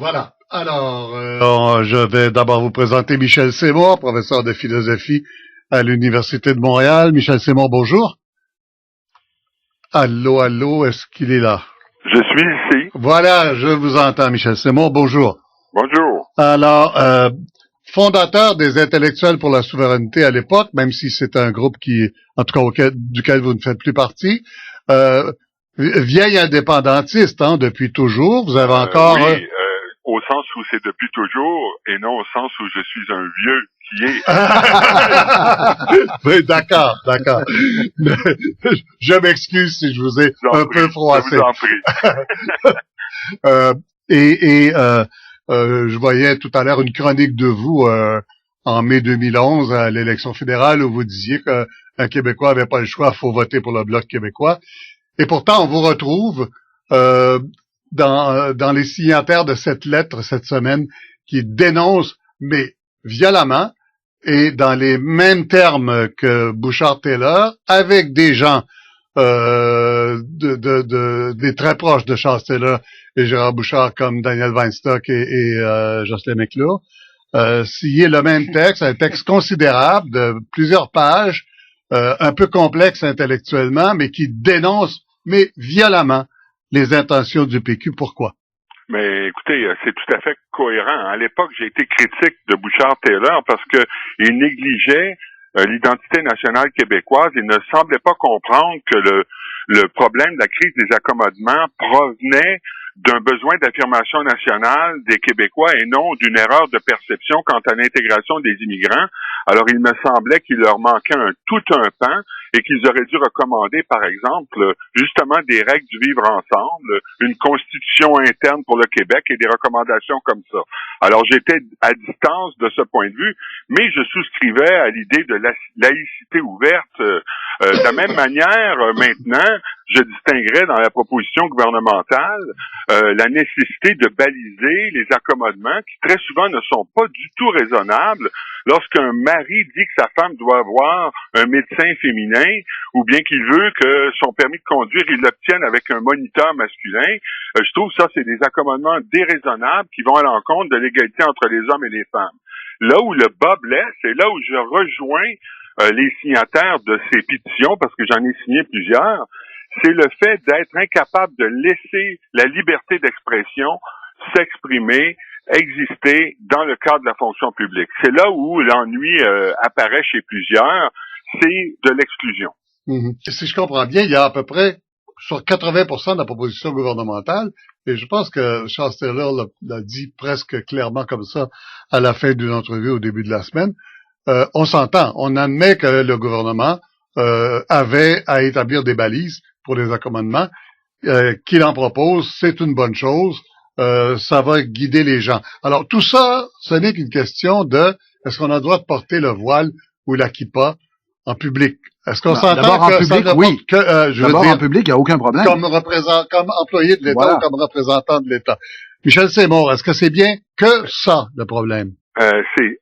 Voilà. Alors, je vais d'abord vous présenter Michel Seymour, professeur de philosophie à l'Université de Montréal. Michel Seymour, bonjour. Allô, allô, est-ce qu'il est là? Je suis ici. Voilà, je vous entends, Michel Seymour, bonjour. Bonjour. Alors, fondateur des intellectuels pour la souveraineté à l'époque, même si c'est un groupe qui, en tout cas duquel vous ne faites plus partie, vieil indépendantiste, hein, depuis toujours. Vous avez encore... Oui, au sens où c'est depuis toujours et non au sens où je suis un vieux qui est. Oui, d'accord. Je m'excuse si je vous ai un peu froissé. Je vous en prie. Je voyais tout à l'heure une chronique de vous en mai 2011 à l'élection fédérale où vous disiez qu'un Québécois avait pas le choix, faut voter pour le Bloc québécois. Et pourtant, on vous retrouve dans les signataires de cette lettre cette semaine qui dénonce, mais violemment, et dans les mêmes termes que Bouchard-Taylor, avec des gens des très proches de Charles Taylor et Gérard Bouchard comme Daniel Weinstock et Jocelyn McClure, signé le même texte, un texte considérable de plusieurs pages, un peu complexe intellectuellement, mais qui dénonce, mais violemment, les intentions du PQ. Pourquoi? Mais écoutez, c'est tout à fait cohérent. À l'époque, j'ai été critique de Bouchard-Taylor parce que il négligeait l'identité nationale québécoise et ne semblait pas comprendre que le problème de la crise des accommodements provenait d'un besoin d'affirmation nationale des Québécois et non d'une erreur de perception quant à l'intégration des immigrants. Alors, il me semblait qu'il leur manquait tout un pan et qu'ils auraient dû recommander, par exemple, justement des règles du vivre ensemble, une constitution interne pour le Québec et des recommandations comme ça. Alors, j'étais à distance de ce point de vue, mais je souscrivais à l'idée de la laïcité ouverte. De la même manière, maintenant, je distinguerais dans la proposition gouvernementale la nécessité de baliser les accommodements qui très souvent ne sont pas du tout raisonnables. Lorsqu'un mari dit que sa femme doit avoir un médecin féminin ou bien qu'il veut que son permis de conduire, il l'obtienne avec un moniteur masculin, je trouve ça, c'est des accommodements déraisonnables qui vont à l'encontre de l'égalité entre les hommes et les femmes. Là où le bas blesse, c'est là où je rejoins les signataires de ces pétitions, parce que j'en ai signé plusieurs, c'est le fait d'être incapable de laisser la liberté d'expression s'exprimer, exister dans le cadre de la fonction publique. C'est là où l'ennui apparaît chez plusieurs, c'est de l'exclusion. Mm-hmm. Si je comprends bien, il y a à peu près sur 80% de la proposition gouvernementale, et je pense que Charles Taylor l'a dit presque clairement comme ça à la fin d'une entrevue au début de la semaine, on s'entend, on admet que le gouvernement avait à établir des balises pour les accommodements, qu'il en propose, c'est une bonne chose, ça va guider les gens. Alors tout ça, ce n'est qu'une question de est-ce qu'on a le droit de porter le voile ou la kippa en public? Est-ce qu'on s'entend d'abord que en public, ça oui. je veux D'abord dire, en public, il n'y a aucun problème. comme employé de l'État Voilà. ou comme représentant de l'État. Michel Seymour, est-ce que c'est bien que ça, le problème? C'est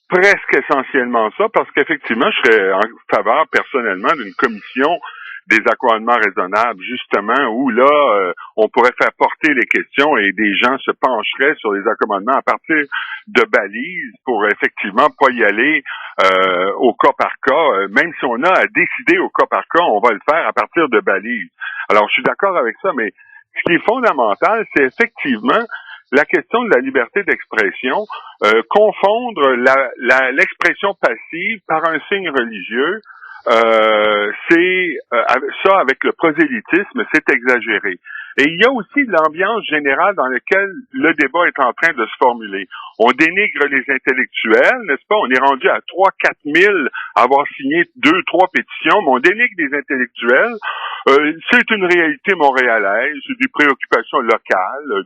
presque essentiellement ça, parce qu'effectivement, je serais en faveur personnellement d'une commission des accommodements raisonnables, justement, où là, on pourrait faire porter les questions et des gens se pencheraient sur les accommodements à partir de balises pour effectivement pas y aller au cas par cas. Même si on a à décider au cas par cas, on va le faire à partir de balises. Alors, je suis d'accord avec ça, mais ce qui est fondamental, c'est effectivement la question de la liberté d'expression, confondre l'expression passive par un signe religieux, c'est ça avec le prosélytisme, c'est exagéré. Et il y a aussi l'ambiance générale dans laquelle le débat est en train de se formuler. On dénigre les intellectuels, n'est-ce pas? On est rendu à 3-4 000 à avoir signé 2-3 pétitions, mais on dénigre les intellectuels. C'est une réalité montréalaise, des préoccupations locales,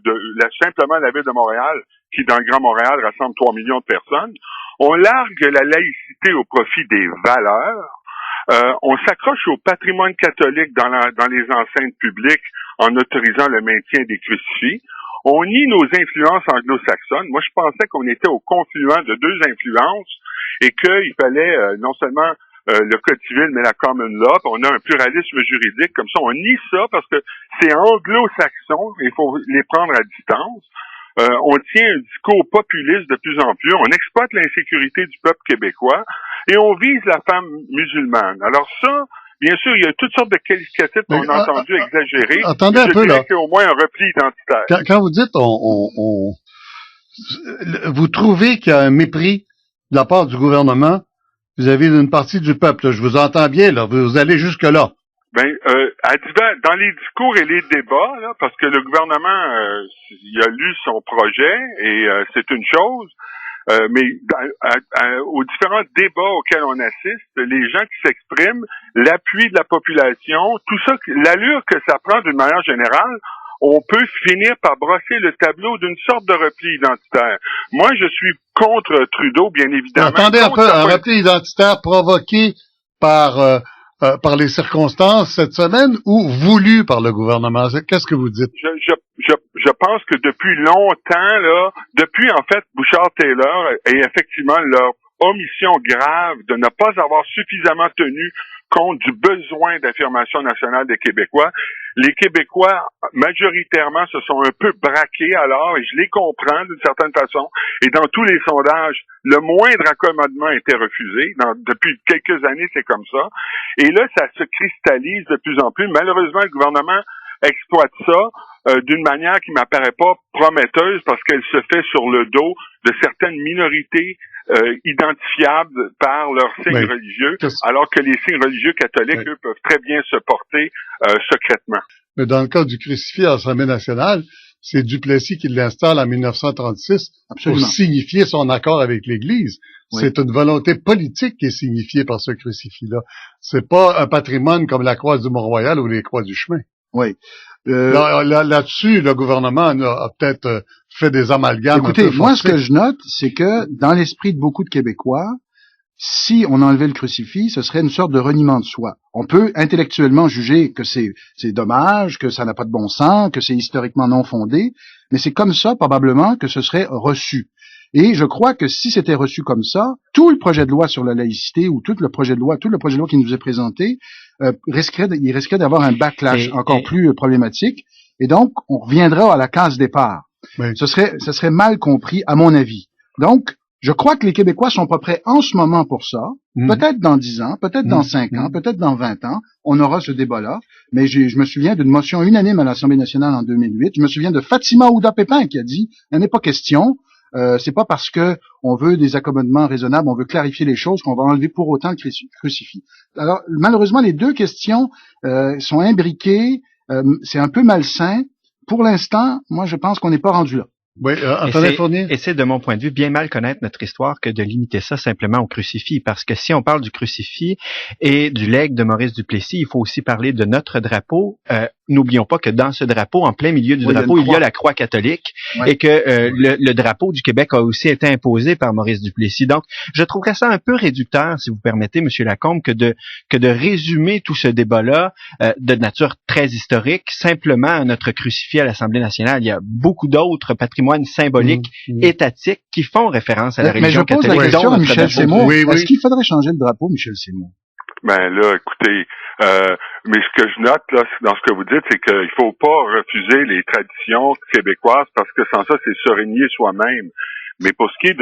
simplement la ville de Montréal, qui dans le Grand Montréal rassemble 3 millions de personnes. On largue la laïcité au profit des valeurs. On s'accroche au patrimoine catholique dans les enceintes publiques en autorisant le maintien des crucifix. On nie nos influences anglo-saxonnes. Moi, je pensais qu'on était au confluent de deux influences et qu'il fallait non seulement le Code civil, mais la common law. On a un pluralisme juridique. Comme ça, on nie ça parce que c'est anglo-saxon. Il faut les prendre à distance. on tient un discours populiste de plus en plus, on exploite l'insécurité du peuple québécois et on vise la femme musulmane. Alors ça, bien sûr, il y a toutes sortes de qualificatifs qu'on a entendu exagérer. Attendez un peu, là. Qu'il y a au moins un repli identitaire. Quand vous dites vous trouvez qu'il y a un mépris de la part du gouvernement vis-à-vis d'une partie du peuple. Là. Je vous entends bien, là. Vous allez jusque-là. Dans les discours et les débats, là, parce que le gouvernement, il a lu son projet et c'est une chose, mais aux différents débats auxquels on assiste, les gens qui s'expriment, l'appui de la population, tout ça, l'allure que ça prend d'une manière générale, on peut finir par brosser le tableau d'une sorte de repli identitaire. Moi, je suis contre Trudeau, bien évidemment. Attendez un peu, un repli identitaire provoqué par les circonstances cette semaine ou voulu par le gouvernement? Qu'est-ce que vous dites? Je pense que depuis longtemps, là, depuis en fait Bouchard-Taylor et effectivement leur omission grave de ne pas avoir suffisamment tenu compte du besoin d'affirmation nationale des Québécois, les Québécois, majoritairement, se sont un peu braqués alors, et je les comprends d'une certaine façon, et dans tous les sondages, le moindre accommodement était refusé. Depuis quelques années, c'est comme ça. Et là, ça se cristallise de plus en plus. Malheureusement, le gouvernement exploite ça d'une manière qui m'apparaît pas prometteuse parce qu'elle se fait sur le dos de certaines minorités identifiables par leurs signes religieux, alors que les signes religieux catholiques, eux, peuvent très bien se porter secrètement. Mais dans le cas du crucifix à l'Assemblée nationale, c'est Duplessis qui l'installe en 1936 pour signifier son accord avec l'Église. Oui. C'est une volonté politique qui est signifiée par ce crucifix-là. C'est pas un patrimoine comme la croix du Mont-Royal ou les croix du chemin. Oui. Là-dessus, le gouvernement a peut-être fait des amalgames. Écoutez, moi, ce que je note, c'est que dans l'esprit de beaucoup de Québécois, si on enlevait le crucifix, ce serait une sorte de reniement de soi. On peut intellectuellement juger que c'est dommage, que ça n'a pas de bon sens, que c'est historiquement non fondé, mais c'est comme ça, probablement, que ce serait reçu. Et je crois que si c'était reçu comme ça, tout le projet de loi sur la laïcité ou tout le projet de loi qui nous est présenté, il risquerait d'avoir un backlash encore plus problématique. Et donc, on reviendra à la case départ. Oui. Ce serait mal compris, à mon avis. Donc, je crois que les Québécois sont pas prêts en ce moment pour ça. Peut-être dans 10 ans, peut-être dans 5 ans, peut-être dans 20 ans, on aura ce débat-là. Mais je me souviens d'une motion unanime à l'Assemblée nationale en 2008. Je me souviens de Fatima Ouda-Pépin qui a dit « Il n'est pas question. C'est pas parce que on veut des accommodements raisonnables, on veut clarifier les choses qu'on va enlever pour autant le crucifix. » Alors, malheureusement, les deux questions sont imbriquées. C'est un peu malsain. Pour l'instant, moi, je pense qu'on n'est pas rendu là. Oui, Antonin Fournier. Et c'est, de mon point de vue, bien mal connaître notre histoire que de limiter ça simplement au crucifix. Parce que si on parle du crucifix et du legs de Maurice Duplessis, il faut aussi parler de notre drapeau. N'oublions pas que dans ce drapeau, en plein milieu du drapeau, il y a la croix catholique et que le drapeau du Québec a aussi été imposé par Maurice Duplessis. Donc, je trouverais ça un peu réducteur, si vous permettez, Monsieur Lacombe, que de résumer tout ce débat-là de nature très historique simplement à notre crucifix à l'Assemblée nationale. Il y a beaucoup d'autres patrimoines symboliques étatiques qui font référence à la religion catholique. Mais je pose la question à Michel Seymour. Est-ce qu'il faudrait changer le drapeau, Michel Seymour? Ben là, écoutez, mais ce que je note là dans ce que vous dites, c'est qu'il faut pas refuser les traditions québécoises parce que sans ça, c'est se régner soi-même. Mais pour ce qui est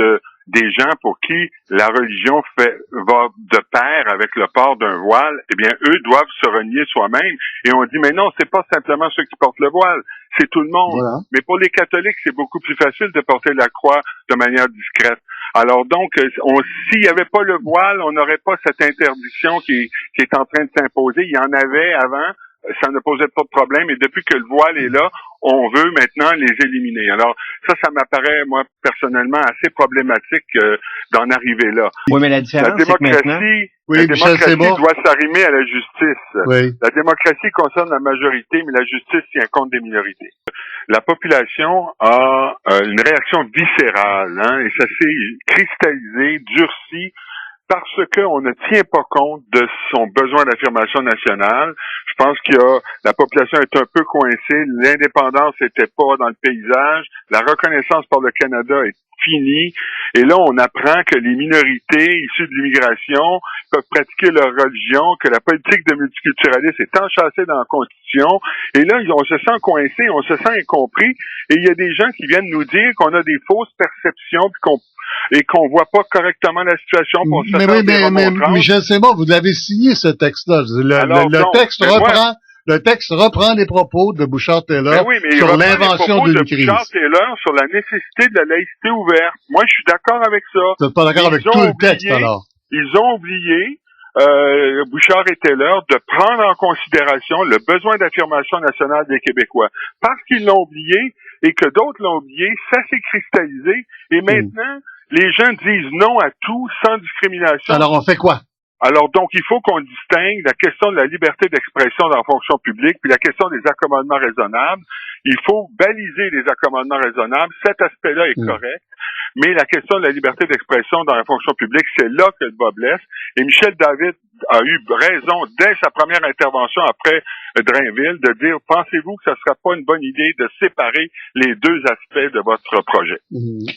des gens pour qui la religion va de pair avec le port d'un voile, eh bien, eux doivent se renier soi-même. Et on dit, mais non, c'est pas simplement ceux qui portent le voile, c'est tout le monde. Voilà. Mais pour les catholiques, c'est beaucoup plus facile de porter la croix de manière discrète. Alors donc, s'il n'y avait pas le voile, on n'aurait pas cette interdiction qui est en train de s'imposer. Il y en avait avant, ça ne posait pas de problème, et depuis que le voile est là, on veut maintenant les éliminer. Alors ça m'apparaît, moi, personnellement, assez problématique d'en arriver là. Oui, mais la différence, la démocratie, doit s'arrimer à la justice. Oui. La démocratie concerne la majorité, mais la justice tient compte des minorités. La population a une réaction viscérale, et ça s'est cristallisé, durci, parce qu'on ne tient pas compte de son besoin d'affirmation nationale. Je pense la population est un peu coincée, l'indépendance n'était pas dans le paysage, la reconnaissance par le Canada est finie, et là on apprend que les minorités issues de l'immigration peuvent pratiquer leur religion, que la politique de multiculturalisme est enchâssée dans la Constitution, et là on se sent coincé, on se sent incompris, et il y a des gens qui viennent nous dire qu'on a des fausses perceptions, et qu'on voit pas correctement la situation pour se faire des remontrances. Michel Simon, vous l'avez signé ce texte-là. Le texte reprend les propos de Bouchard-Taylor sur l'invention d'une crise. Bouchard-Taylor sur la nécessité de la laïcité ouverte. Moi, je suis d'accord avec ça. Vous n'êtes pas d'accord avec tout le texte, alors? Ils ont oublié, Bouchard et Taylor, de prendre en considération le besoin d'affirmation nationale des Québécois. Parce qu'ils l'ont oublié et que d'autres l'ont oublié, ça s'est cristallisé et maintenant, les gens disent non à tout sans discrimination. Alors, on fait quoi? Alors, donc, il faut qu'on distingue la question de la liberté d'expression dans la fonction publique puis la question des accommodements raisonnables. Il faut baliser les accommodements raisonnables. Cet aspect-là est correct. Mais la question de la liberté d'expression dans la fonction publique, c'est là que le bas blesse. Et Michel David a eu raison dès sa première intervention après Drainville de dire, pensez-vous que ce ne serait pas une bonne idée de séparer les deux aspects de votre projet?